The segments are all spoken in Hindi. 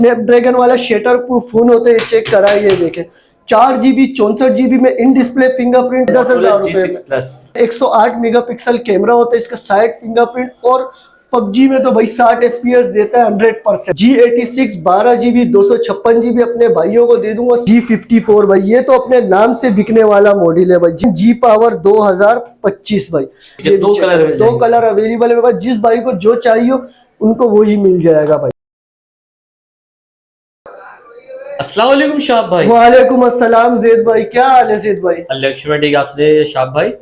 स्नैपड्रैगन वाला शटर प्रूफ फोन होता है, चेक करा, ये देखें 4GB 64GB में इन डिस्प्ले फिंगरप्रिंट 10,000 रुपए, 108 मेगापिक्सल कैमरा होता है इसका, साइड फिंगरप्रिंट, और पबजी में तो भाई 60 FPS देता है 100%। G86 12GB 256GB अपने भाइयों को दे दूंगा। G54 भाई ये तो अपने नाम से बिकने वाला मॉडल है भाई, G पावर 2025 भाई। ये दो कलर अवेलेबल है, जिस भाई को जो चाहिए उनको वही मिल जाएगा भाई। अस्सलाम वालेकुम शाब भाई। वालेकुम अस्सलाम ज़ैद भाई, क्या हाल है ज़ैद भाई? अल्लाह ठीक आपसे शाब भाई।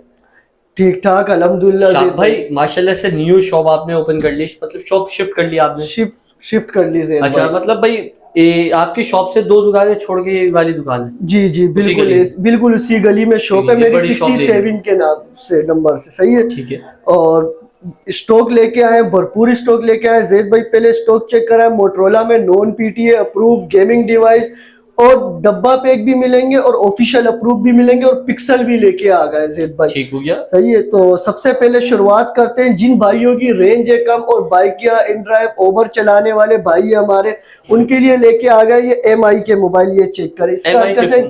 ठीक ठाक अल्हम्दुलिल्लाह। शाब भाई माशाल्लाह से न्यू शॉप आपने ओपन कर ली, मतलब शॉप शिफ्ट कर ली आपने? शिफ्ट कर ली ज़ैद अच्छा भाई। मतलब भाई आपकी शॉप से 2 दुकानें छोड़ के ये वाली दुकान है? जी बिल्कुल उसी गली में शॉप है मेरी, 67 के नाम से नंबर से, सही है। ठीक है। और स्टॉक लेके आए, भरपूर स्टॉक लेके आए ज़ैद भाई। पहले स्टॉक चेक कराए, मोटरोला में non PTA approve gaming device और डब्बा पैक भी मिलेंगे और ऑफिशियल अप्रूव भी मिलेंगे, और पिक्सल भी लेके आ गए ज़ैद भाई। ठीक हो गया, सही है। तो सबसे पहले शुरुआत करते हैं, जिन भाइयों की रेंज है कम और बाइक या इन ड्राइव ओवर चलाने वाले भाई हमारे, उनके लिए लेके आ गए ये MI के मोबाइल। ये चेक करें, इसका कैसे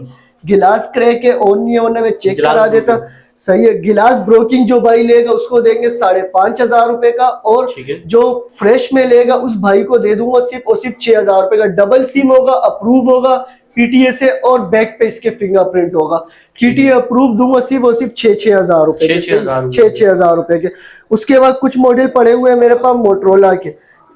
गिलास क्रैक है, ऑन नहीं होने में चेक करा देता। सही है। गिलास ब्रोकिंग जो भाई लेगा उसको देंगे 5,500 रुपए का, और जो फ्रेश में लेगा उस भाई को दे दूंगा सिर्फ और सिर्फ 6,000 रुपए का। डबल सिम होगा, अप्रूव होगा PTA से, और बैक पे इसके फिंगरप्रिंट होगा। PTA अप्रूव दूंगा सिर्फ और सिर्फ 6,000 रुपए के, 6,000 रुपए के। उसके बाद कुछ मॉडल पड़े हुए हैं मेरे पास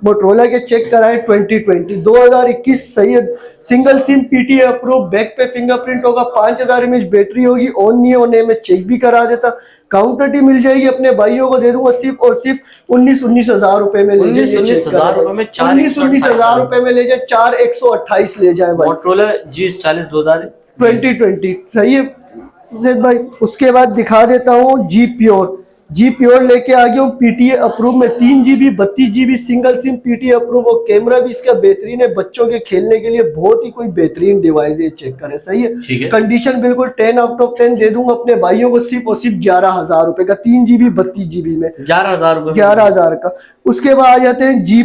मोटरोला के चेक कराए 2021, सही है। Single SIM PTA approve, back पे फिंगरप्रिंट होगा, 5,000 mAh बैटरी होगी, ऑन नहीं होने में चेक भी करा देता। काउंटर टी मिल जाएगी, अपने भाइयों को दे दूंगा सिर्फ और सिर्फ 19,000 रुपए में ले जाए। 19,000 रुपए में 19,000 रुपए में ले जाए, 4,128 ले जाए भाई। मोटरोला G40 2020, सही है ज़ैद भाई। उसके बाद दिखा देता हूँ जी प्योर लेके आ गया हूँ PTA अप्रूव में, 3GB 32GB single SIM PTA approve, और कैमरा भी इसका बेहतरीन है। बच्चों के खेलने के लिए बहुत ही कोई बेहतरीन डिवाइस है, चेक करें, सही है। कंडीशन बिल्कुल 10 आउट ऑफ 10 दे दूंगा अपने भाइयों को सिर्फ और सिर्फ 11,000 रुपए का, 3GB 32GB में 11,000 का। उसके बाद आ जाते हैं जी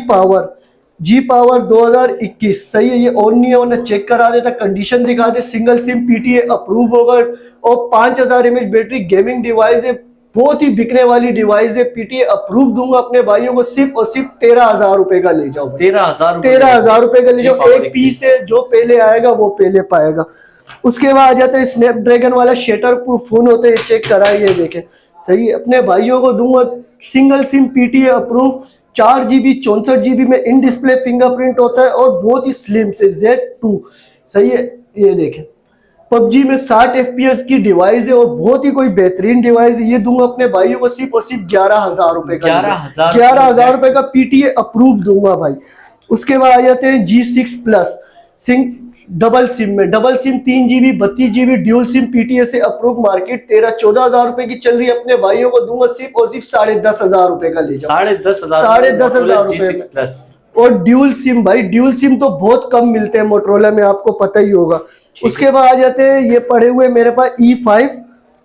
पावर 2021, सही है। ये ऑन नहीं होना चेक करा देता, कंडीशन दिखा दे, सिंगल सिम PTA अप्रूव होगा, और 5,000 mAh बैटरी, गेमिंग डिवाइस है, बहुत ही बिकने वाली डिवाइस है। PTA अप्रूव दूंगा अपने भाइयों को सिर्फ और सिर्फ 13,000 रुपए का ले जाओ। 13,000 रुपए का ले जाओ। एक पीस है, जो पहले आएगा वो पहले पाएगा। उसके बाद आ जाता है स्नैपड्रैगन वाला शटर प्रूफ फोन होता है, चेक करा, ये देखें, सही है। अपने भाइयों को दूंगा single SIM PTA approve, 4GB 64GB में इन डिस्प्ले फिंगरप्रिंट होता है, और बहुत ही स्लिम से Z2, सही है। ये देखें, पबजी में 60 FPS की डिवाइस है, और बहुत ही कोई बेहतरीन डिवाइस है। ये दूंगा अपने भाइयों को सिर्फ और सिर्फ 11,000 रुपए का, 11,000 रुपए का PTA अप्रूव दूंगा भाई। उसके बाद आ जाते हैं G6 plus double SIM 3GB 32GB dual SIM PTA से अप्रूव, मार्केट 13-14,000 रुपए की चल रही है। अपने भाइयों को दूंगा सिर्फ और सिर्फ 10,500 रुपए का ले जाओ, 10,500 रुपए। और ड्यूल सिम भाई, ड्यूल सिम तो बहुत कम मिलते हैं मोटरोला में, आपको पता ही होगा। उसके बाद आ जाते हैं, ये पड़े हुए मेरे पास E5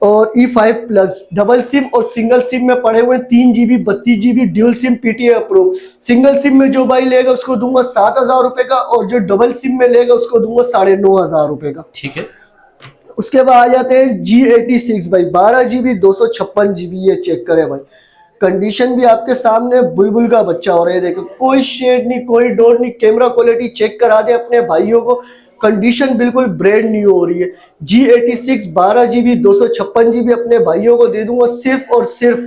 और E5 प्लस डबल सिम, और सिंगल सिम में पड़े हुए 3GB 32GB dual SIM PTA approve. Single SIM में जो भाई लेगा उसको दूंगा 7,000 रुपए का, और जो डबल सिम में लेगा उसको दूंगा 9,500 रुपए का। ठीक है। उसके बाद आ जाते हैं G86 भाई, 12GB 256GB। ये चेक करें भाई, कंडीशन भी आपके सामने, बुलबुल का बच्चा हो रहा है, देखो कोई शेड नहीं, कोई डोर नहीं। कैमरा क्वालिटी चेक करा दे अपने भाइयों को, कंडीशन बिल्कुल ब्रांड न्यू हो रही है। G86 12GB 256GB अपने भाइयों को दे दूंगा सिर्फ और सिर्फ,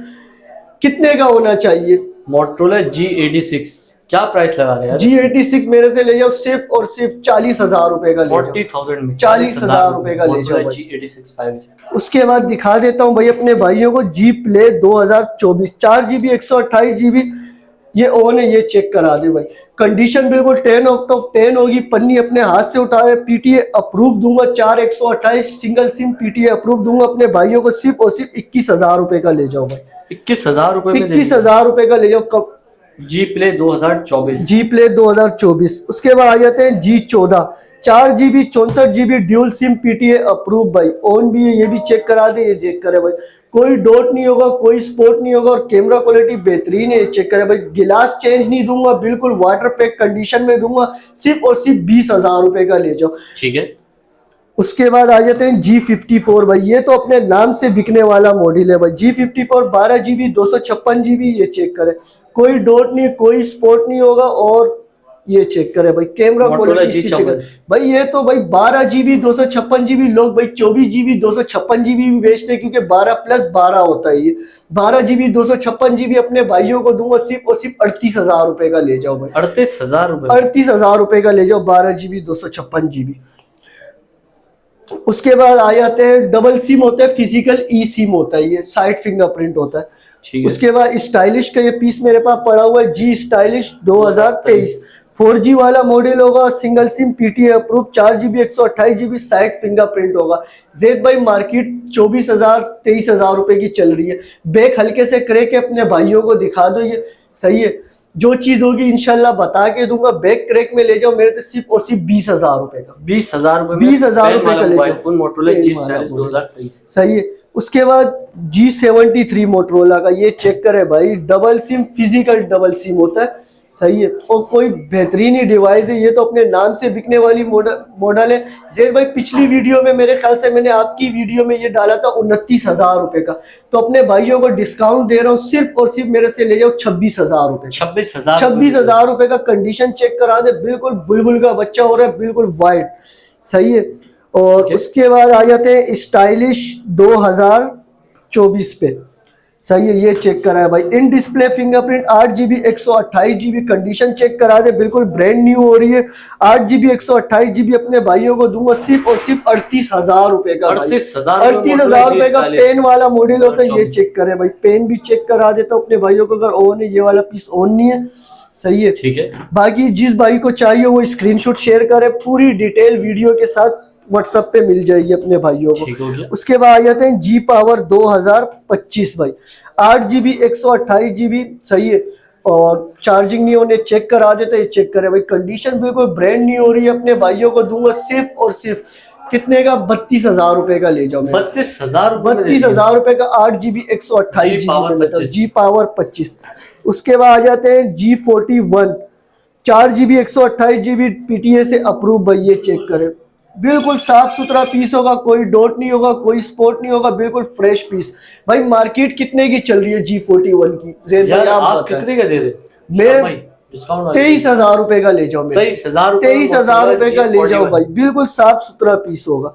कितने का होना चाहिए? मोटरोला G86 क्या प्राइस लगा रहे हैं? G86 मेरे से ले जाओ सिर्फ और सिर्फ 40,000 रुपए का, 40,000 में 40,000 रुपए का ले जाओ G86 5G। उसके बाद दिखा देता हूँ भाई अपने भाइयों को G Play 2024 4GB 128GB, ये ऑन है, ये चेक करा दे भाई। कंडीशन बिल्कुल 10 आउट ऑफ 10 होगी। पन्नी अपने हाथ से उठा रहे, PTA अप्रूव दूंगा, 4,128 सिंगल सिम PTA अप्रूव दूंगा अपने भाइयों को सिर्फ और सिर्फ 21,000 रुपए का ले जाओ भाई। 21,000 रुपए में 21,000 रुपए का ले जाओ। G Play 2024, G Play 2024। उसके बाद आ जाते हैं G14 4GB 64GB dual SIM PTA approve भाई, ऑन भी है, ये भी चेक करा दे, ये चेक करे भाई। कोई डॉट नहीं होगा, कोई स्पॉट नहीं होगा और कैमरा क्वालिटी बेहतरीन है। चेक करें भाई, गिलास चेंज नहीं दूंगा, बिल्कुल वाटर पैक कंडीशन में दूंगा, सिर्फ और सिर्फ 20,000 रुपए का ले जाओ। ठीक है। उसके बाद आ जाते हैं G54 भाई, ये तो अपने नाम से बिकने वाला मॉडल है भाई। G54 12GB 256GB, ये चेक करें, कोई डॉट नहीं, कोई स्पॉट नहीं होगा और ये चेक करें भाई, कैमरा क्वालिटी भाई। ये तो भाई 12GB 256GB, लोग भाई 24GB 256GB भी बेचते हैं क्योंकि 12+12 होता है ये। 12GB 256GB अपने भाइयों को दूंगा सिर्फ और सिर्फ 38,000 रुपए का ले जाओ भाई। 38,000 रुपए, 38,000 रुपए का ले जाओ 12GB 256GB। उसके बाद आ जाते हैं डबल सिम होता है, फिजिकल ई सिम होता है, ये साइड फिंगरप्रिंट होता है। उसके बाद स्टाइलिश का ये पीस मेरे पास पड़ा हुआ है, G स्टाइलिश 2023 4G वाला मॉडल होगा, single SIM PTA approve, 4GB 128GB side fingerprint होगा। जेड भाई मार्केट 24,000 23,000 रुपए की चल रही है। बैक हल्के से क्रैक है, अपने भाइयों को दिखा दो, ये सही है। जो चीज होगी इंशाल्लाह बता के दूंगा। बैक क्रैक में ले जाओ मेरे तो सिर्फ और सिर्फ 20,000 रुपए का, 20,000 रुपए, 20,000 रुपए का ले जाओ। फोन मोटरोला G स्टाइलिश 2023, सही है। उसके बाद G73 मोटरोला का, ये चेक करें भाई, double SIM, physical double SIM होता है, सही है। और कोई बेहतरीन ही डिवाइस है, ये तो अपने नाम से बिकने वाली मॉडल है। जेड भाई पिछली वीडियो में मेरे ख्याल से मैंने आपकी वीडियो में ये डाला था 29,000 रुपए का, तो अपने भाइयों को डिस्काउंट दे रहा हूँ, सिर्फ और सिर्फ मेरे से ले जाओ 26,000 रुपए। 26,000 रुपए का। कंडीशन चेक करा दे, बिल्कुल बुलबुल का बच्चा हो रहा है, बिल्कुल वाइट, सही है। और उसके बाद आ जाते हैं स्टाइलिश 2024 पे, सही है, ये चेक करा है भाई। In display fingerprint 8GB 128GB, condition check करा दे, बिल्कुल ब्रांड न्यू हो रही है। 8GB 128GB अपने भाइयों को दूंगा सिर्फ और सिर्फ 38,000 रुपए का। 38,000 रुपए का पेन वाला मॉडल होता है, ये चेक करें भाई। पेन भी चेक करा देता हूँ अपने भाइयों को, अगर ऑन है, ये वाला पीस ऑन नहीं है, सही है, ठीक है। बाकी जिस भाई को चाहिए वो स्क्रीनशॉट शेयर करे, पूरी डिटेल वीडियो के साथ व्हाट्सएप पे मिल जाएगी अपने भाइयों को। उसके बाद आ जाते हैं G पावर 2025 भाई, 8GB 128GB, सही है। और चार्जिंग नहीं होने, चेक करा देते, ये चेक करे भाई। कंडीशन बिल्कुल ब्रांड न्यू हो रही है, अपने भाइयों को दूंगा सिर्फ और सिर्फ कितने का, 32,000 रुपए का ले जाओ। 32,000 रुपए का 8GB 128GB G पावर 25। उसके बाद आ जाते हैं G41 4GB 128GB PTA से अप्रूव भाई, ये चेक करें, बिल्कुल साफ सुथरा पीस होगा, कोई डॉट नहीं होगा, कोई स्पॉट नहीं होगा, बिल्कुल फ्रेश पीस। भाई मार्केट कितने की चल रही है G41 की? यार आप कितने का दे रहे? मैं 23,000 रुपए का ले जाओ। 23,000 रुपए का ले जाओ भाई, बिल्कुल साफ सुथरा पीस होगा।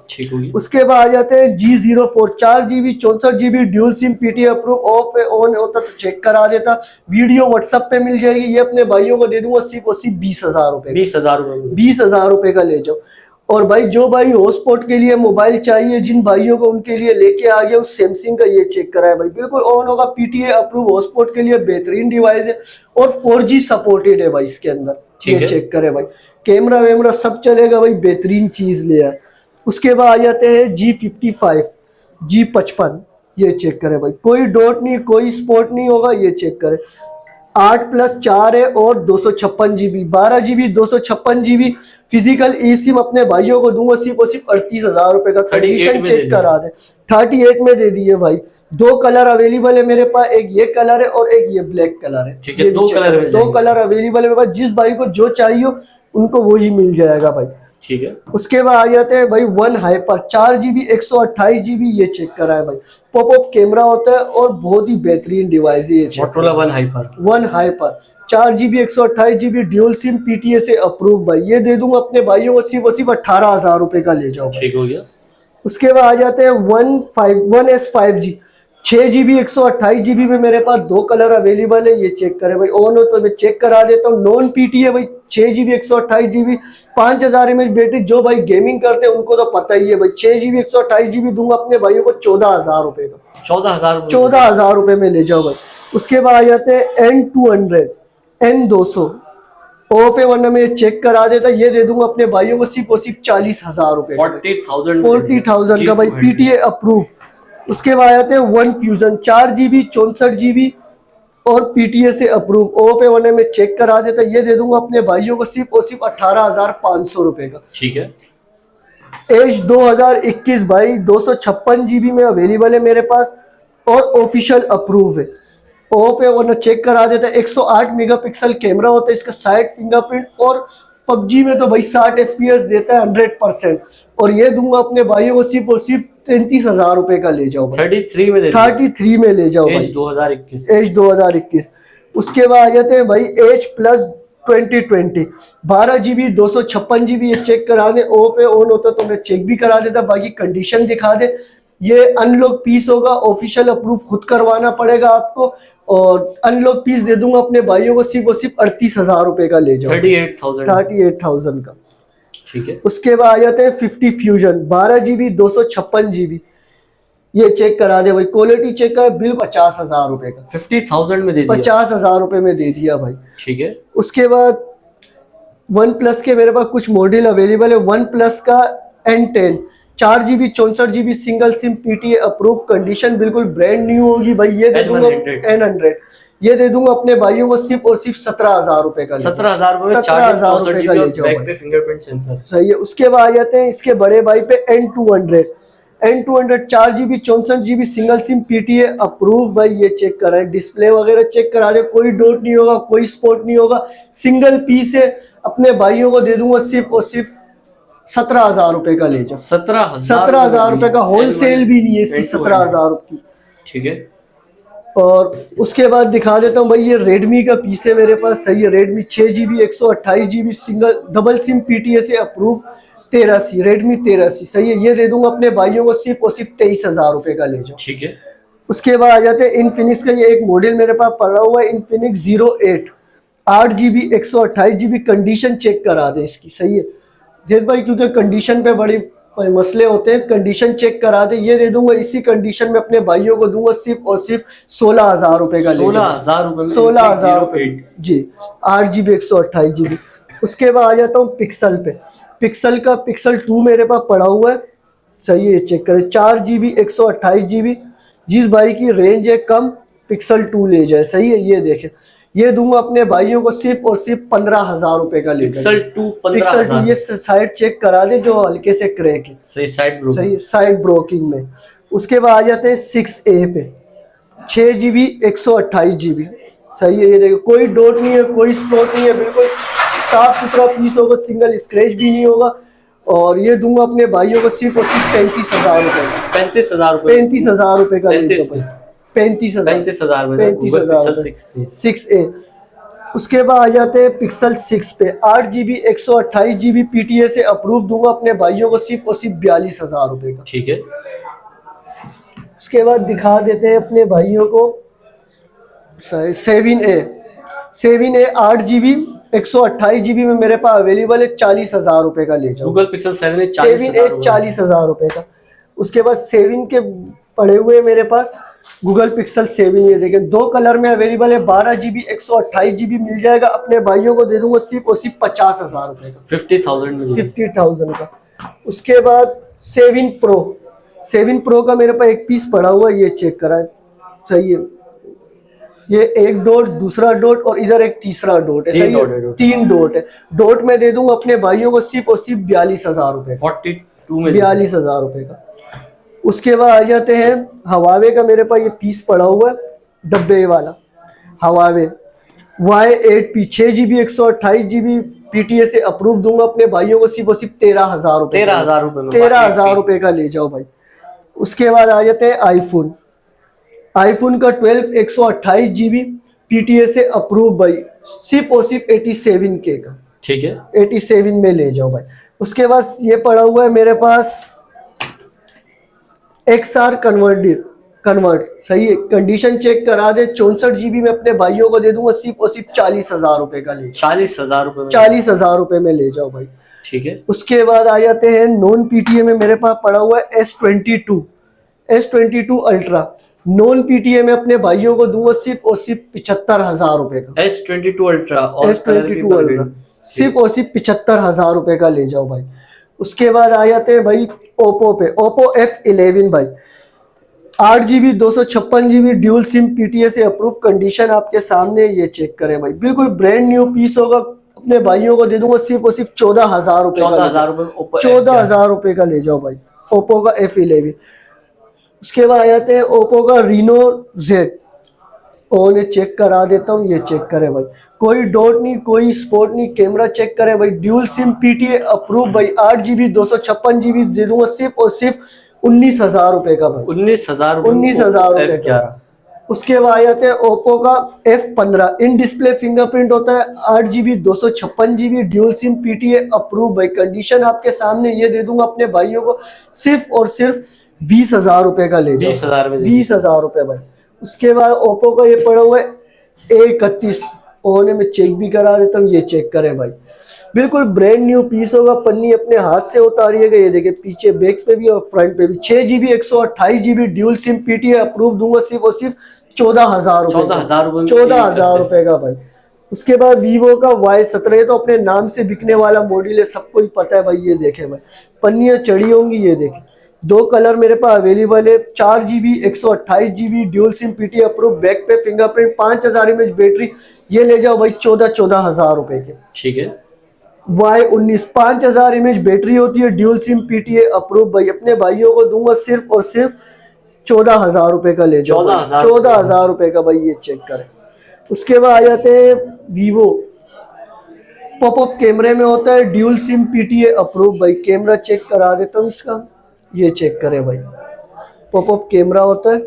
उसके बाद आ जाते हैं G04 4GB 64GB dual SIM PTA approve, of on होता तो चेक करा देता, वीडियो व्हाट्सएप पे मिल जाएगी। ये अपने भाइयों को दे दूंगा सिर्फ और सिर्फ 20,000 रुपए। 20,000 रुपए का ले जाओ। और भाई जो भाई हॉटस्पॉट के लिए मोबाइल चाहिए, जिन भाइयों को, उनके लिए लेके आ गया सैमसंग का, ये चेक करा है भाई, बिल्कुल ऑन होगा, PTA अप्रूव, हॉटस्पॉट के लिए बेहतरीन डिवाइस है और 4G सपोर्टेड है भाई इसके अंदर, ये चेक करे भाई। कैमरा वैमरा सब चलेगा भाई, बेहतरीन चीज लिया है। उसके बाद आ जाते हैं G55 G55, ये चेक करे भाई, कोई डॉट नहीं, कोई स्पॉट नहीं होगा, ये चेक करे। 8+4 है और 256GB 12GB 256GB फिजिकल ई सिम अपने भाइयों को दूंगा सिर्फ और सिर्फ 38,000 रुपए का। कंडीशन चेक करा दे, 38 में दे दिए भाई। 2 कलर अवेलेबल है मेरे पास, एक ये कलर है और एक ये ब्लैक कलर है, ठीक है। 2 कलर अवेलेबल है मेरे पास, जिस भाई को जो चाहिए उनको वही मिल जाएगा भाई, ठीक है। उसके बाद आ जाते हैं भाई वन हाइपर 4GB 128GB, ये चेक करा है भाई, पॉपअप कैमरा होता है और बहुत ही बेहतरीन डिवाइस है ये Motorola one hyper 4GB 128GB dual SIM PTA से अप्रूव भाई, ये दे दूंगा अपने भाइयों को सिर्फ 18,000 रुपए का ले जाओ, ठीक हो गया। उसके बाद आ जाते हैं 1S5G 6GB 128GB में मेरे पास 2 कलर अवेलेबल है, ये चेक करें भाई। ऑन हो तो मैं चेक करा देता हूँ। नॉन PTA भाई 6GB 128GB 5000 mAh बैटरी, जो भाई गेमिंग करते हैं उनको तो पता ही है भाई। 6GB 128GB दूंगा अपने भाइयों को 14,000 रुपए का, 14,000 रुपए में ले जाओ भाई। उसके बाद आ जाते हैं N200 N200 ऑफ है, वरना मैं चेक करा देता, ये दे दूंगा अपने भाइयों को सिर्फ और सिर्फ 40,000 रुपए, 40,000 का भाई, PTA अप्रूव। उसके बाद आते हैं वन फ्यूजन 4GB 64GB और PTA से अप्रूव, ऑफ है, वरना मैं चेक करा देता, ये दे दूंगा अपने भाइयों को सिर्फ और सिर्फ 18,500 रुपए का, ठीक है। एज 2021 भाई 256GB में अवेलेबल है मेरे पास, और ऑफिशियल अप्रूव है, ऑफ है वरना चेक करा देता है। 108 मेगापिक्सल कैमरा होता है इसका, साइड फिंगरप्रिंट, और पबजी में तो भाई 60 FPS देता है 100%। और ये दूंगा अपने भाइयों को सिर्फ और सिर्फ 33,000 रुपए का, ले जाओ भाई। 33 में दे दिया। 33 में ले जाओ भाई, एज 2021। एज 2021। उसके बाद आ जाते हैं भाई एज प्लस 2020, 12 GB 256 GB। ये चेक कराने ऑफ है, ऑन होता तो मैं चेक भी करा देता, बाकी कंडीशन दिखा दे। ये अनलॉक पीस होगा, ऑफिशियल अप्रूव खुद करवाना पड़ेगा आपको, और अनलॉक पीस दे दूंगा अपने भाइयों को सिर्फ और सिर्फ 38,000 रुपए का, ले जाओ। 38,000 का। ठीक है। उसके बाद आ जाते हैं 50 फ्यूजन 12 GB 256 GB। ये चेक करा दे भाई, क्वालिटी चेक कर, बिल 50,000 रुपए का, 50,000 में दे दिया। 50,000 रुपए में दे दिया भाई। ठीक है। उसके बाद वन प्लस के मेरे पास कुछ मॉडल अवेलेबल है। वन प्लस का N10 4 GB 64 GB single SIM PTA approve, condition बिल्कुल ब्रांड न्यू होगी भाई। ये दे दूंगा N100, ये दे दूंगा अपने भाइयों को सिर्फ और सिर्फ 17,000 रुपए का। 17,000 रुपए, 17,000 रुपए का ले जाओ बैक भाई। पे फिंगरप्रिंट सेंसर। सही है। उसके बाद आ जाते हैं इसके बड़े भाई पे N200 4 GB 64 GB single SIM PTA approve भाई। ये चेक कराएं, डिस्प्ले वगैरह चेक करा दे, कोई डॉट नहीं होगा, कोई स्पॉट नहीं होगा, सिंगल पीस है। अपने भाइयों को दे दूंगा सिर्फ और सिर्फ 17,000 रुपए का, ले जाओ। 17,000 रुपए का, होलसेल भी नहीं है इसकी, 17,000 की। ठीक है। और उसके बाद दिखा देता हूँ भाई, ये रेडमी का पीस है मेरे पास। सही है। Redmi 6 GB 128 GB single double SIM PTA से अप्रूव 13C, रेडमी 13C। सही है। ये दे दूंगा अपने भाइयों को सिर्फ और सिर्फ 23,000 रुपए का, ले जाओ। ठीक है। उसके बाद आ जाते हैं इनफिनिक्स का, ये एक मॉडल मेरे पास पड़ा हुआ है, Infinix 08 8 GB 128 GB। Condition check करा दे इसकी। सही है जेद भाई, क्योंकि कंडीशन पे बड़ी मसले होते हैं, कंडीशन चेक करा दे। ये दे दूंगा इसी कंडीशन में अपने भाइयों को दूंगा सिर्फ और सिर्फ 16,000 रुपए का, 16,000 रुपए में 16,000 रुपए जी, 8 GB 128 GB। उसके बाद आ जाता हूँ पिक्सल पे। पिक्सल का पिक्सल 2 मेरे पास पड़ा हुआ है। सही है। चेक करें, 4 GB 128 GB। जिस भाई की रेंज है कम, पिक्सल 2 ले जाए। सही है। ये देखें, ये दूंगा अपने भाइयों को सिर्फ और सिर्फ 15,000 रुपए का, पिक्सल 2 पिक्सल 2। ये साइड चेक करा दे जो हल्के से क्रैक है। सही, साइड ब्रोकिंग। सही, साइड ब्रोकिंग में। उसके बाद आ जाते हैं 6A पे, 6 GB 128 GB। सही है। ये देखो, कोई डॉट नहीं है, कोई स्पॉट नहीं है, बिल्कुल साफ सुथरा पीस होगा, सिंगल स्क्रैच भी नहीं होगा। और ये दूंगा अपने भाइयों को सिर्फ और सिर्फ 35,000 रुपए का। 35,000 रुपए, 35,000 रुपए का, 35,000 6A। उसके बाद आ जाते हैं पिक्सल 6 पे, 8 GB 128 GB PTA से अप्रूव, दूंगा अपने भाइयों को सिर्फ और सिर्फ 42,000 रुपए का। ठीक है। उसके बाद दिखा देते हैं अपने भाइयों को 7A 8 GB 128 GB में मेरे पास अवेलेबल है, 40,000 रुपए का, ले जाओ। गूगल पिक्सल 7A 40,000 रुपए का। उसके बाद 7 के पड़े हुए हैं मेरे पास, गूगल पिक्सल 7। ये देखें, 2 कलर में अवेलेबल है, 12 GB 128 GB मिल जाएगा। अपने भाइयों को दे दूंगा सिर्फ और सिर्फ 50,000 रुपए का, 50,000 का। उसके बाद 7 Pro का मेरे पास एक पीस पड़ा हुआ है, ये चेक कराएं। सही है। ये एक डॉट, दूसरा डॉट और इधर एक तीसरा डॉट है। सही है। 3 डॉट है। डॉट में दे दूंगा अपने भाइयों को सिर्फ और सिर्फ 42,000 रुपए, 42,000 रुपए का। उसके बाद आ जाते हैं हवावे का, मेरे पास ये पीस पड़ा हुआ है डब्बे वाला, Huawei Y8P 6 GB 128 GB PTA से अप्रूव, दूंगा अपने भाइयों को सिर्फ और सिर्फ 13,000 रुपए, 13,000 रुपए का, ले जाओ भाई। उसके बाद आ जाते हैं आईफोन का 12 128 GB PTA से अप्रूव भाई, सिर्फ और सिर्फ 87K का। ठीक है। 87 में ले जाओ भाई। उसके बाद ये पड़ा हुआ है मेरे पास XR कन्वर्ट। सही है। कंडीशन चेक करा दे, 64 GB में अपने भाइयों को दे दूंगा सिर्फ और सिर्फ 40,000 रुपए का, ले 40,000 रुपए, 40,000 रुपए में ले जाओ भाई। ठीक है। उसके बाद आ जाते हैं नॉन PTA में मेरे पास पड़ा हुआ है S22 अल्ट्रा। नॉन PTA में अपने भाइयों को दूंगा सिर्फ और सिर्फ 75,000 रुपए का, S22 अल्ट्रा और S22 अल्ट्रा सिर्फ और सिर्फ 75,000 रुपए का, ले जाओ भाई। उसके बाद आ जाते हैं भाई ओप्पो पे, ओप्पो F11 भाई, 8 GB 256 GB dual SIM PTA से अप्रूव, कंडीशन आपके सामने, ये चेक करें भाई, बिल्कुल ब्रांड न्यू पीस होगा। अपने भाइयों को दे दूंगा सिर्फ और सिर्फ 14,000 रुपए का, 14,000 रुपए का, ले जाओ भाई। ओप्पो का F11। उसके बाद आ जाते हैं ओप्पो का रीनो जेड। और ये चेक करा देता हूँ, ये चेक करें भाई, कोई डॉट नहीं, कोई स्पॉट नहीं, कैमरा चेक करें भाई, ड्यूल सिम पीटीए अप्रूव भाई, 8 GB 256 GB दे दूंगा सिर्फ और सिर्फ 19,000 रुपए का भाई, 19,000 19,000 रुपए का। उसके बाद आ जाते हैं ओप्पो का F15, इन डिस्प्ले फिंगरप्रिंट होता है, 8 GB 256 GB dual SIM PTA approve भाई, कंडीशन आपके सामने, ये दे दूंगा अपने भाइयों को सिर्फ और सिर्फ 20,000 रुपए का ले जाओ, 20,000 में 20,000 रुपए भाई। उसके बाद ओप्पो का ये पड़ा हुआ है A31, ओने में चेक भी करा देता हूँ, ये चेक करें भाई, बिल्कुल ब्रांड न्यू पीस होगा, पन्नी अपने हाथ से उतारिएगा, ये देखिए पीछे बैक पे भी और फ्रंट पे भी। 6 GB 128 GB dual SIM PTA approve दूंगा सिर्फ और सिर्फ 14,000 रुपए, 14,000 रुपए का भाई। उसके बाद वीवो का Y17 तो अपने नाम से बिकने वाला मॉडल है, सबको ही पता है भाई, ये देखे भाई, पन्नियां चढ़ी होंगी, ये देखे, 2 कलर मेरे पास अवेलेबल है, 4 GB 128 GB dual SIM PTA approve, back पे फिंगरप्रिंट, 5000 mAh बैटरी, ये ले जाओ भाई 14,000 रुपए के। ठीक है। Y19 5000 mAh बैटरी होती है, ड्यूल सिम पीटीए अप्रूव भाई, अपने भाइयों को दूंगा सिर्फ और सिर्फ 14,000 रुपए का ले जाओ, 14,000 रुपए का भाई, ये चेक करें। उसके बाद आ जाते हैं वीवो, पॉपअप कैमरे में होता है, ड्यूल सिम पीटीए अप्रूव भाई, कैमरा चेक करा देता हूँ इसका, ये चेक करें भाई, पॉपअप कैमरा होता है,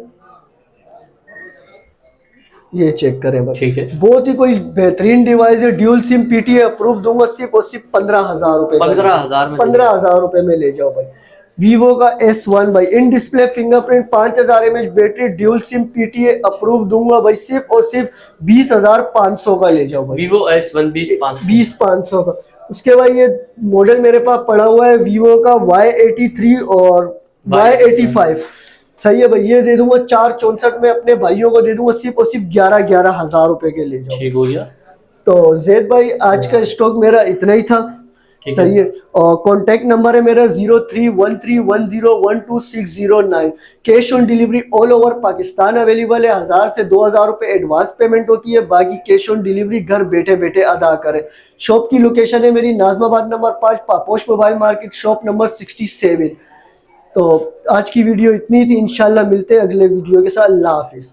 ये चेक करें भाई, ठीक है। बहुत ही कोई बेहतरीन डिवाइस है, ड्यूल सिम पीटीए अप्रूव दूंगा सिर्फ और सिर्फ 15,000 रुपए, 15,000 रुपए में ले जाओ भाई। वीवो का S1 भाई, in display fingerprint, 5000 mAh battery, dual SIM PTA approve दूंगा भाई सिर्फ और सिर्फ 20,500 का ले जाओ भाई, वीवो S1 20,500 का। उसके बाद ये मॉडल मेरे पास पड़ा हुआ है वीवो का Y83 और Y85, सही है भाई, ये दे दूंगा 464 में, अपने भाइयों को दे दूंगा सिर्फ और सिर्फ 11,000 रुपए के ले जाओ। ठीक हो गया। तो जैद भाई आज का स्टॉक मेरा इतना ही था, सही है। और कॉन्टैक्ट नंबर है मेरा 031310126009। Cash on delivery all over Pakistan available है, 1000 से 2000 रुपए एडवांस पेमेंट होती है, बाकी कैश ऑन डिलीवरी घर बैठे बैठे अदा करें। शॉप की लोकेशन है मेरी Najmabad number 5, Paposh mobile market, shop number 67। तो आज की वीडियो इतनी थी, इंशाल्लाह मिलते हैं अगले वीडियो के साथ। अल्लाह हाफिज।